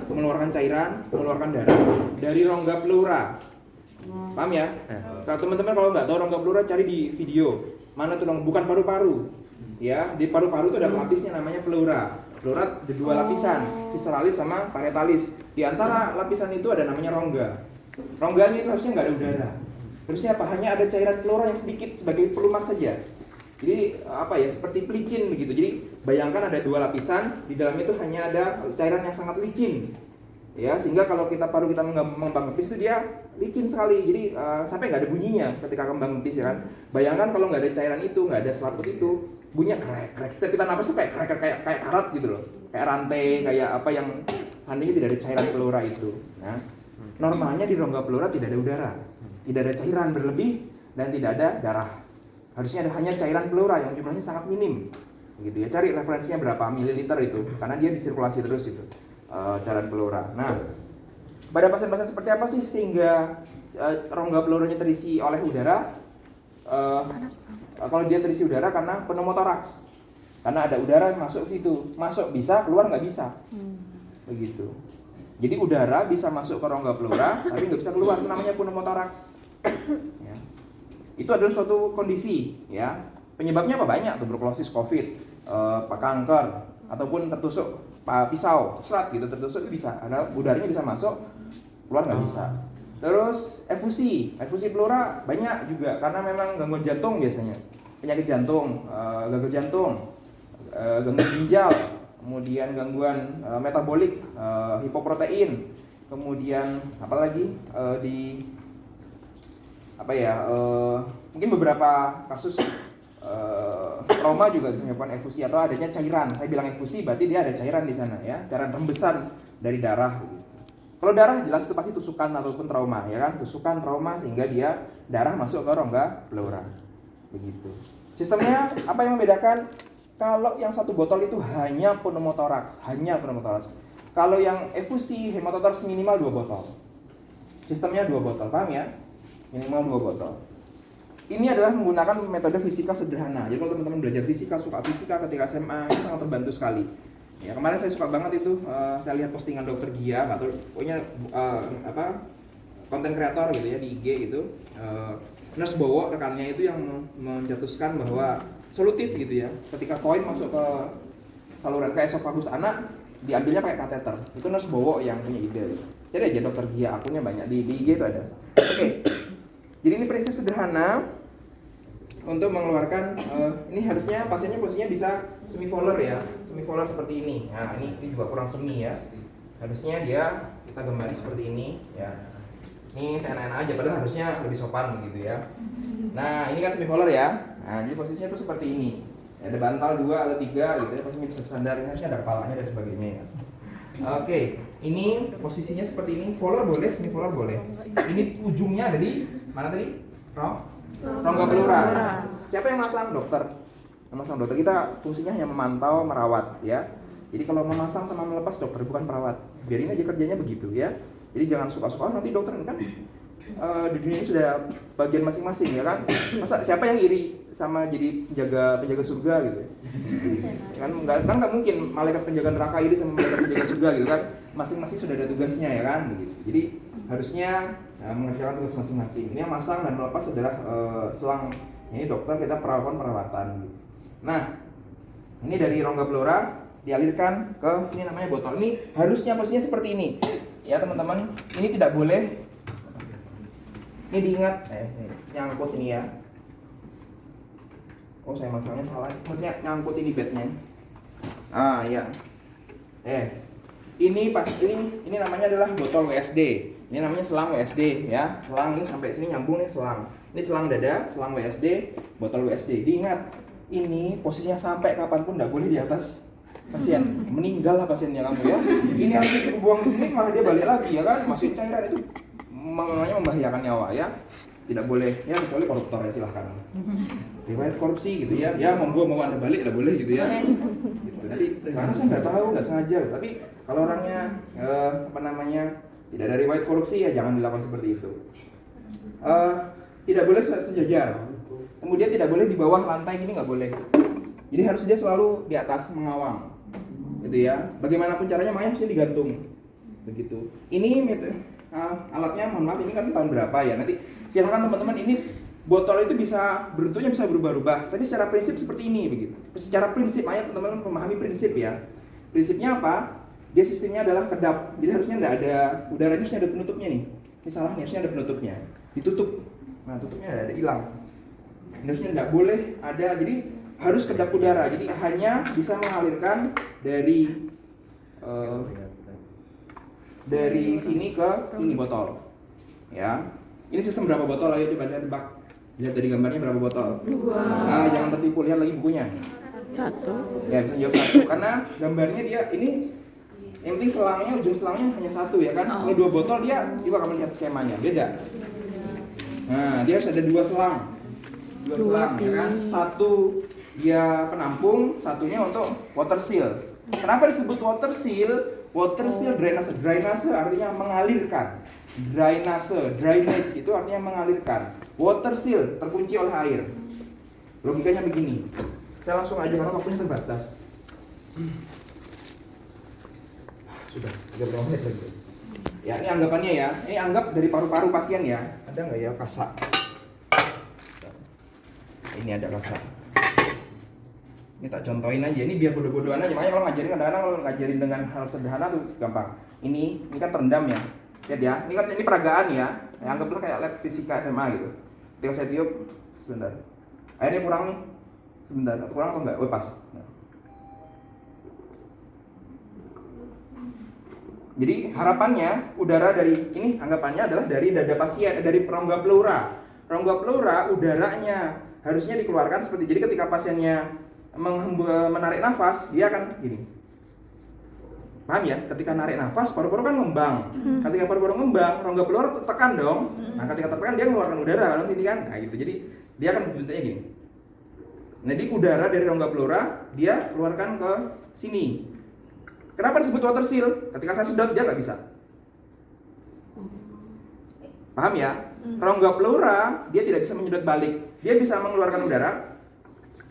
untuk mengeluarkan cairan, mengeluarkan darah dari rongga pleura. Paham ya? Kalau teman-teman kalau nggak tahu rongga pleura, cari di video. Mana tuh bukan paru-paru. Ya, di paru-paru itu ada lapisnya namanya pleura. Pleura ada dua lapisan, visceralis sama parietalis. Di antara lapisan itu ada namanya rongga. Rongganya itu harusnya nggak ada udara. Harusnya apa? Hanya ada cairan pleura yang sedikit sebagai pelumas saja. Jadi apa ya, seperti pelicin begitu. Jadi bayangkan ada dua lapisan, di dalamnya itu hanya ada cairan yang sangat licin. Ya, sehingga kalau paru kita mengembang kempis itu dia licin sekali. Jadi sampai nggak ada bunyinya ketika kembang kempis ya kan. Bayangkan kalau nggak ada cairan itu, nggak ada selaput itu, bunyinya krek. Setiap kita napas tuh kayak karat gitu loh. Kayak rantai, kayak apa yang tandanya tidak ada cairan pleura itu. Nah, normalnya di rongga pleura tidak ada udara, tidak ada cairan berlebih dan tidak ada darah. Harusnya ada hanya cairan pleura yang jumlahnya sangat minim. Gitu ya. Cari referensinya berapa mililiter itu, karena dia disirkulasi terus itu. Cairan pleura. Nah, pada pasien-pasien seperti apa sih sehingga rongga pleuranya terisi oleh udara? Kalau dia terisi udara karena pneumotoraks, karena ada udara yang masuk ke situ, masuk bisa, keluar nggak bisa, begitu. Jadi udara bisa masuk ke rongga pleura, tapi nggak bisa keluar, itu namanya pneumotoraks. Ya. Itu adalah suatu kondisi, ya. Penyebabnya apa? Banyak, tuberkulosis, COVID, kanker, ataupun tertusuk pisau, serat gitu, tertusuk itu bisa, ada udaranya bisa masuk, keluar nggak bisa. Terus efusi pleura banyak juga, karena memang gangguan jantung biasanya, penyakit jantung, gagal jantung, gangguan ginjal, kemudian gangguan metabolik, hipoprotein, kemudian apalagi mungkin beberapa kasus trauma juga bisa menyebabkan efusi atau adanya cairan. Saya bilang efusi berarti dia ada cairan di sana ya, cairan rembesan dari darah. Kalau darah jelas itu pasti tusukan ataupun trauma ya kan, tusukan trauma sehingga dia darah masuk ke rongga pleura. Begitu. Sistemnya apa yang membedakan? Kalau yang satu botol itu hanya pneumotoraks. Kalau yang efusi hemotoraks minimal 2 botol. Sistemnya 2 botol, paham ya? Minimal 2 botol. Ini adalah menggunakan metode fisika sederhana. Jadi kalau teman-teman belajar fisika, suka fisika ketika SMA, itu sangat terbantu sekali. Ya, kemarin saya suka banget itu, saya lihat postingan Dokter Gia, atau pokoknya konten kreator gitu ya di IG gitu. Nurse Bowo rekannya itu yang mencetuskan bahwa solutif gitu ya. Ketika koin masuk ke saluran ke esofagus anak, diambilnya pakai kateter. Itu Nurse Bowo yang punya ide. Jadi aja Dokter Gia, akunnya banyak di IG itu ada. Oke. Jadi ini prinsip sederhana untuk mengeluarkan, ini harusnya pasiennya posisinya bisa semipolar ya, semipolar seperti ini. Nah ini juga kurang semi ya, harusnya dia kita gambari seperti ini ya. Ini saya enak aja, padahal harusnya lebih sopan gitu ya. Nah ini kan semipolar ya, nah jadi posisinya tuh seperti ini. Ada bantal 2 atau 3 gitu ya, posisinya bisa bersandar, ini harusnya ada kepalanya dan sebagainya ya. Oke, ini posisinya seperti ini, polar boleh, semipolar boleh. Ini ujungnya ada di mana tadi? Rongga pleura. Siapa yang masang? Dokter. Yang masang dokter. Kita fungsinya hanya memantau, merawat ya. Jadi kalau memasang sama melepas dokter, bukan perawat. Biarin aja kerjanya begitu ya. Jadi jangan suka-suka nanti dokter kan di dunia ini sudah bagian masing-masing ya kan. Masa siapa yang iri sama jadi penjaga surga gitu ya? Kan nggak mungkin malaikat penjaga neraka iri sama malaikat penjaga surga gitu kan. Masing-masing sudah ada tugasnya ya kan begitu. Jadi harusnya mengerjakan tugas masing-masing. Ini yang masang dan melepas adalah selang. Ini dokter, kita perawatan gitu. Nah, ini dari rongga pleura dialirkan ke sini namanya botol. Ini harusnya posisinya seperti ini. Ya teman-teman, ini tidak boleh. Ini diingat, nyangkut ini ya. Oh saya masangnya salah. Maksudnya nyangkut ini bednya. Ya. Ini namanya adalah botol WSD. Ini namanya selang WSD ya. Selang ini sampai sini nyambung nih selang. Ini selang dada, selang WSD, botol WSD. Diingat, ini posisinya sampai kapanpun tidak boleh di atas pasien. Meninggal lah pasiennya kamu ya. Ini harus dibuang di sini malah dia balik lagi ya kan. Masuk cairan itu membahayakan nyawa ya. Tidak boleh ya, kecuali koruptor ya silahkan. Riwayat korupsi gitu ya. Ya monggo mau Anda balik lah boleh gitu ya. Gitu. Jadi karena saya nggak tahu, nggak sengaja. Tapi kalau orangnya tidak ada riwayat korupsi ya jangan dilakukan seperti itu. Tidak boleh sejajar. Kemudian tidak boleh di bawah lantai gini, nggak boleh. Jadi harus dia selalu di atas mengawang. Gitu ya. Bagaimanapun caranya makanya harusnya digantung. begitu. Ini alatnya, mohon maaf, ini kan tahun berapa ya? Nanti silakan teman-teman, ini botol itu bentuknya bisa berubah-ubah, tapi secara prinsip seperti ini begitu. Secara prinsip, ayo teman-teman memahami prinsip ya. Prinsipnya apa? Dia sistemnya adalah kedap, jadi harusnya tidak ada udara, ini harusnya ada penutupnya nih. Ini salahnya, harusnya ada penutupnya, ditutup. Nah, tutupnya ada hilang. Ini harusnya tidak boleh ada, jadi harus kedap udara. Jadi hanya bisa mengalirkan dari sini ke sini botol. Ya. Ini sistem berapa botol? Ayo coba lihat tebak. Lihat dari gambarnya berapa botol? 2. Nah, jangan tertipu, lihat lagi bukunya. 1. Ya, bisa jawab 1 karena gambarnya dia ini yang penting selangnya, ujung selangnya hanya 1 ya kan. Ini 2 botol, dia juga akan melihat skemanya, beda. Nah, dia harus ada 2 selang. 2 selang ya kan. 1 dia penampung, satunya untuk water seal. Kenapa disebut water seal? Water seal drainase. Drainase artinya mengalirkan. Drainage itu artinya mengalirkan. Water seal terkunci oleh air. Logikanya begini. Saya langsung aja karena waktunya terbatas. Sudah 30 menit lagi. Ya, ini anggapannya ya. Ini anggap dari paru-paru pasien ya. Ada nggak ya kasa? Ini ada kasa. Ini tak contohin aja. Ini biar bodoh-bodohan aja. Makanya kalau ngajarin kadang-kadang kalau ngajarin dengan hal sederhana tuh gampang. Ini kan terendam ya. Lihat ya. Ini peragaan ya. Anggaplah kayak lab fisika SMA gitu. Ketika saya tiup, sebentar. Airnya kurang nih. Sebentar. Atau kurang atau enggak? Oh, pas. Nah. Jadi harapannya udara dari ini anggapannya adalah dari dada pasien, dari rongga pleura. Rongga pleura udaranya harusnya dikeluarkan seperti, jadi ketika pasiennya menarik nafas, dia akan gini. Paham ya? Ketika narik nafas, paru-paru kan ngembang. Ketika paru-paru ngembang, rongga pleura tertekan dong. Nah, ketika tertekan dia mengeluarkan udara kalau sini kan. Nah, gitu. Jadi dia akan bentuknya gini. Jadi udara dari rongga pleura dia keluarkan ke sini. Kenapa disebut water seal? Ketika saya sedot dia nggak bisa. Paham ya? Rongga pleura dia tidak bisa menyedot balik. Dia bisa mengeluarkan udara.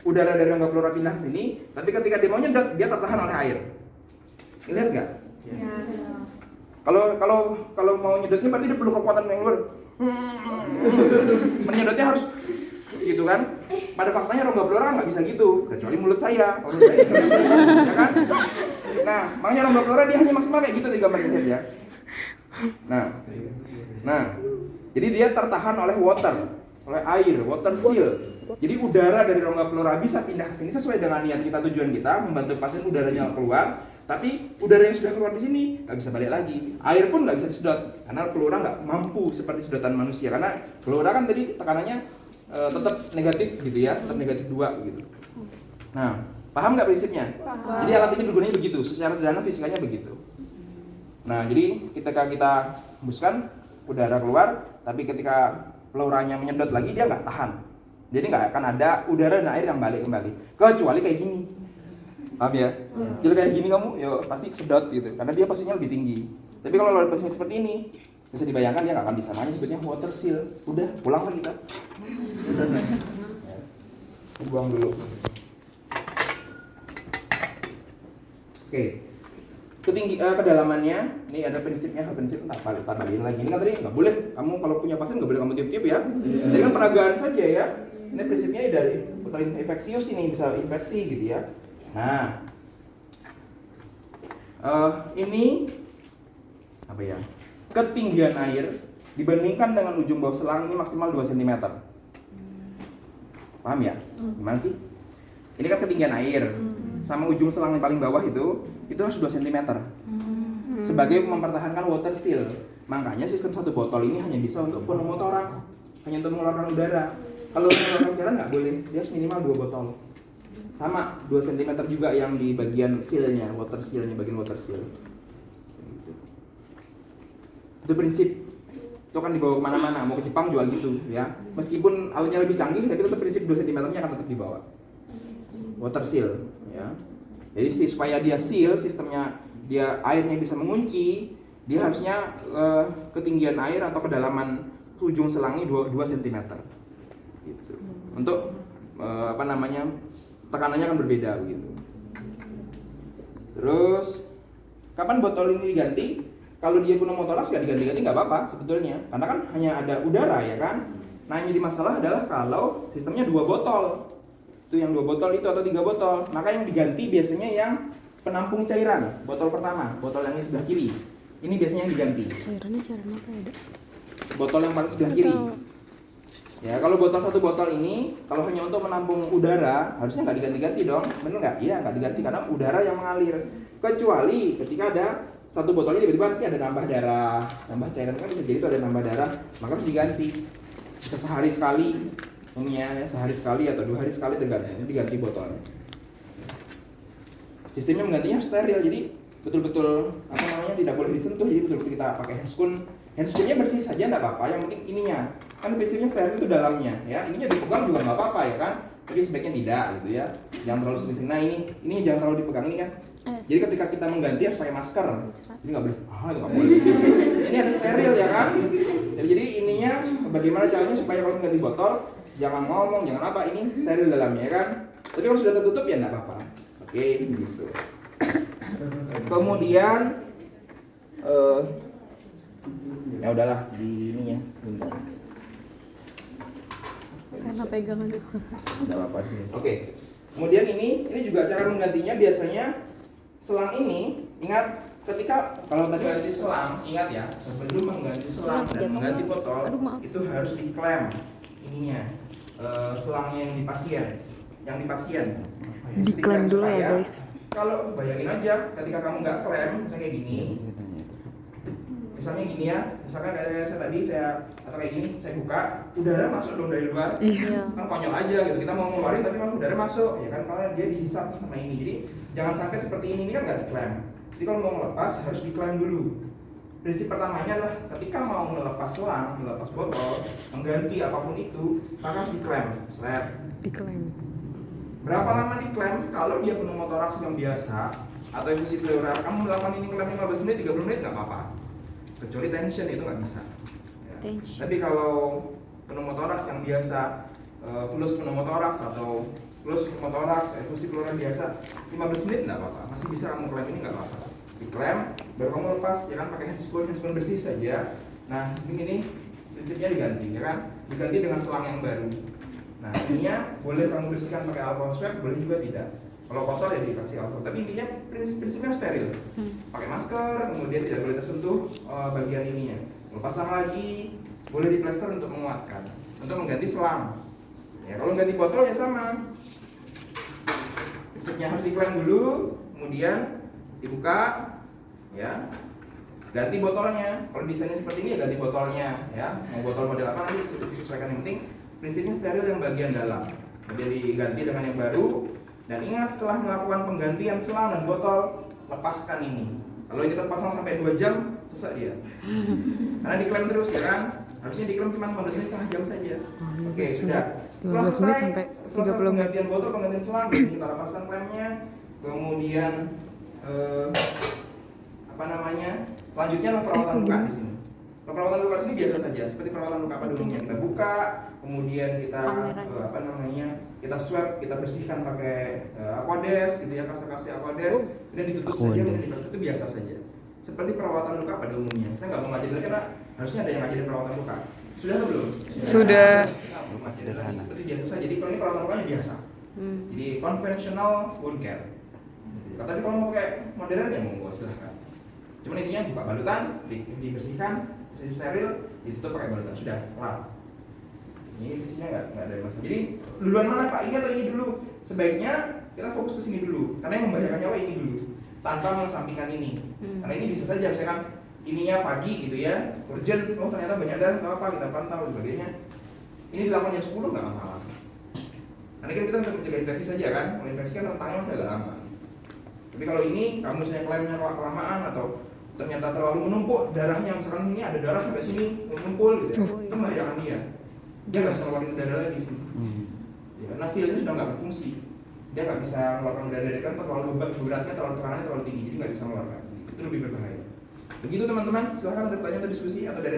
Udara dari rongga pleura pindah ke sini, tapi ketika dia mau nyedot dia tertahan oleh air. Lihat nggak? Ya. Kalau mau nyedotnya berarti dia perlu kekuatan yang luar. Menyedotnya harus gitu kan? Pada faktanya rongga pleura nggak bisa gitu, kecuali mulut saya. Kalau mulut saya bisa gitu, ya kan? Nah, makanya rongga pleura dia hanya maksimal kayak gitu di gambarnya, lihat ya. Nah, jadi dia tertahan oleh oleh air, water seal. Jadi udara dari rongga pleura bisa pindah ke sini sesuai dengan niat kita, tujuan kita membantu pasien udaranya keluar. Tapi udara yang sudah keluar di sini nggak bisa balik lagi. Air pun nggak bisa disedot karena pleura nggak mampu seperti sedotan manusia. Karena pleura kan tadi tekanannya tetap negatif gitu ya, tetap negatif 2 gitu. Nah, paham nggak prinsipnya? Paham. Jadi alat ini bergunanya begitu, secara sederhana fisikanya begitu. Nah, jadi ketika kita hembuskan udara keluar, tapi ketika pleuranya menyedot lagi dia nggak tahan. Jadi nggak akan ada udara dan air yang balik kembali. Kecuali kayak gini. Paham ya? Jadi kayak gini kamu ya pasti sedot gitu, karena dia posisinya lebih tinggi. Tapi kalau ada posisi seperti ini, bisa dibayangkan dia nggak akan bisa, makanya sebutnya water seal. Udah, pulang lah kita. Buang dulu. Oke. Kedalamannya, ini ada prinsipnya, prinsip tak balikin lagi. Ini kan tadi nggak boleh, kamu kalau punya pasien nggak boleh kamu tiup-tiup ya. Jadi kan peragaan saja ya. Ini prinsipnya dari infeksius ini bisa infeksi gitu ya. Nah, ini apa ya? Ketinggian air dibandingkan dengan ujung bawah selang ini maksimal 2 cm. Paham ya? Gimana sih? Ini kan ketinggian air sama ujung selang yang paling bawah itu harus 2 cm. Sebagai mempertahankan water seal. Makanya sistem satu botol ini hanya bisa untuk pneumotoraks, hanya untuk mengeluarkan udara. Kalau mengeluarkan cairan nggak boleh, dia harus minimal 2 botol. Sama 2 cm juga yang di bagian sealnya, water sealnya, bagian water seal. Itu prinsip. Itu kan dibawa kemana-mana, mau ke Jepang jual gitu ya. Meskipun alatnya lebih canggih, tapi tetap prinsip 2 cm nya akan tetap dibawa. Water seal ya. Jadi supaya dia seal, sistemnya dia airnya bisa mengunci, dia harusnya ketinggian air atau kedalaman ujung selangnya 2 cm. Gitu. Untuk tekanannya akan berbeda begitu. Terus kapan botol ini diganti? kalau dia pneumotoraks nggak diganti-ganti nggak apa-apa sebetulnya, karena kan hanya ada udara ya kan. Nah yang jadi masalah adalah kalau sistemnya 2 botol, itu yang 2 botol itu atau 3 botol, maka yang diganti biasanya yang penampung cairan, botol pertama, botol yang di sebelah kiri, ini biasanya yang diganti. Cairannya cairan apa ya, Dok? Botol yang paling sebelah kiri. Ya kalau satu botol ini kalau hanya untuk menampung udara harusnya nggak diganti-ganti dong, bener nggak? Iya nggak diganti karena udara yang mengalir. Kecuali ketika ada satu botol ini tiba-tiba nanti ada nambah darah, nambah cairan kan bisa jadi itu ada nambah darah, maka harus diganti. Bisa sehari sekali, umumnya ya, sehari sekali atau 2 hari sekali tergantung diganti botolnya. Sistemnya menggantinya steril, jadi betul-betul apa namanya tidak boleh disentuh, jadi betul-betul kita pakai handscoon-nya bersih saja nggak apa-apa, yang penting ininya kan prinsipnya steril itu dalamnya ya, ininya dipegang juga nggak apa-apa ya kan, tapi sebaiknya tidak gitu ya, jangan terlalu sering. Nah ini jangan terlalu dipegang ini kan, jadi ketika kita mengganti harus pakai masker, jadi nggak boleh, itu nggak boleh. Ini ada steril ya kan, jadi ininya bagaimana caranya supaya kalau mengganti botol jangan ngomong, jangan apa, ini steril dalamnya ya kan, tapi kalau sudah tertutup ya nggak apa-apa. Oke, gitu. Kemudian ya udahlah di ininya sebentar. Karena pegangan itu. Enggak apa-apa sih. Oke. Kemudian ini juga cara menggantinya biasanya selang ini, ingat ketika kalau tadi ganti selang, ingat ya, sebelum mengganti selang dan mengganti botol itu harus diklem ininya. Selangnya yang di pasien. Diklem dulu ya, guys. Kalau bayangin aja ketika kamu nggak klem, misalnya kayak gini. Misalnya gini ya, misalkan kayak saya tadi atau kayak gini, saya buka, udara masuk dong dari luar. Iya. Kan konyol aja gitu. Kita mau ngeluarin tapi malah udara masuk, ya kan karena dia dihisap sama ini. Jadi jangan sampai seperti ini kan nggak diklem. Jadi kalau mau melepas harus diklem dulu. Prinsip pertamanya adalah ketika mau melepas selang, melepas botol, mengganti apapun itu, maka harus diklem. Diklem. Berapa lama diklem? Kalau dia pneumotoraks yang biasa atau infusi pleural, kamu melakukan ini klem 15 menit, 30 menit nggak apa-apa. Kecuali tension itu nggak bisa. Ya. Tapi kalau pneumotoraks yang biasa, plus pneumotoraks atau plus pneumotoraks, infusi pleural biasa, 15 menit nggak apa-apa. Masih bisa kamu klem ini nggak apa-apa. Diklem, baru kamu lepas, ya kan pakai handscoon bersih saja. Nah, ini prinsipnya diganti, ya kan? Diganti dengan selang yang baru. Nah, ininya boleh kamu bersihkan pakai alcohol swab, boleh juga tidak. Kalau kotor ya dikasih alcohol. Tapi intinya prinsipnya steril. Pakai masker, kemudian tidak boleh tersentuh bagian ininya. Pasang lagi, boleh diplester untuk menguatkan, untuk mengganti selang. Ya, kalau ganti botol ya sama. Prinsipnya harus diklem dulu, kemudian dibuka, ya. Ganti botolnya. Kalau desainnya seperti ini ya ganti botolnya, ya. Mau botol model apa nanti disesuaikan, yang penting prinsipnya steril yang bagian dalam. Kemudian diganti dengan yang baru. Dan ingat, setelah melakukan penggantian selang dan botol, lepaskan ini. Kalau ini terpasang sampai 2 jam, susah dia. Karena diklaim terus ya kan. Harusnya diklaim cuma 15 menit, setengah jam saja. Oke, sudah. Setelah selesai penggantian botol, penggantian selang, kita lepaskan klemnya. Kemudian selanjutnya perawatan luka di sini. Perawatan luka sini biasa saja, seperti perawatan luka pada umumnya. Kita buka, kemudian kita kita swab, kita bersihkan pakai Aquades gitu ya, kasih Aquades, kemudian ditutup saja, itu biasa saja. Seperti perawatan luka pada umumnya. Saya nggak mau ngajarin karena harusnya ada yang ngajarin perawatan luka. Sudah atau belum? Sudah. Masih ada lagi seperti biasa saja. Jadi kalau ini perawatan lukanya biasa. Jadi conventional wound care. Tapi kalau mau pakai modern ya monggo silahkan. Cuman intinya buka balutan, dibersihkan, steril, ditutup pakai balutan, sudah kelar. Ini isinya nggak ada masalah. Jadi duluan mana Pak? Ini atau ini dulu? Sebaiknya kita fokus ke sini dulu, karena yang membahayakan nyawa ini dulu, tanpa mengesampingkan ini. Karena ini bisa saja misalkan ininya pagi gitu ya, urgent, oh ternyata banyak darah atau apa, kita pantau dan sebagainya. Ini dilakukan jam 10 nggak masalah. Karena kan kita untuk mencegah infeksi saja kan, kalau infeksi kan rentangnya masih agak lama. Tapi kalau ini kamu misalnya klaimnya kelamaan atau ternyata terlalu menumpuk darahnya, misalkan ini ada darah sampai sini mengumpul gitu ya, itu membahayakan dia. Dia nggak bisa ngeluarin darah lagi sih. Ya, karena silnya sudah nggak berfungsi. Dia nggak bisa mengeluarkan darah, kan terlalu beratnya, tekanannya terlalu tinggi, jadi nggak bisa mengeluarkan. Itu lebih berbahaya. Begitu teman-teman, silahkan ada pertanyaan atau diskusi atau dari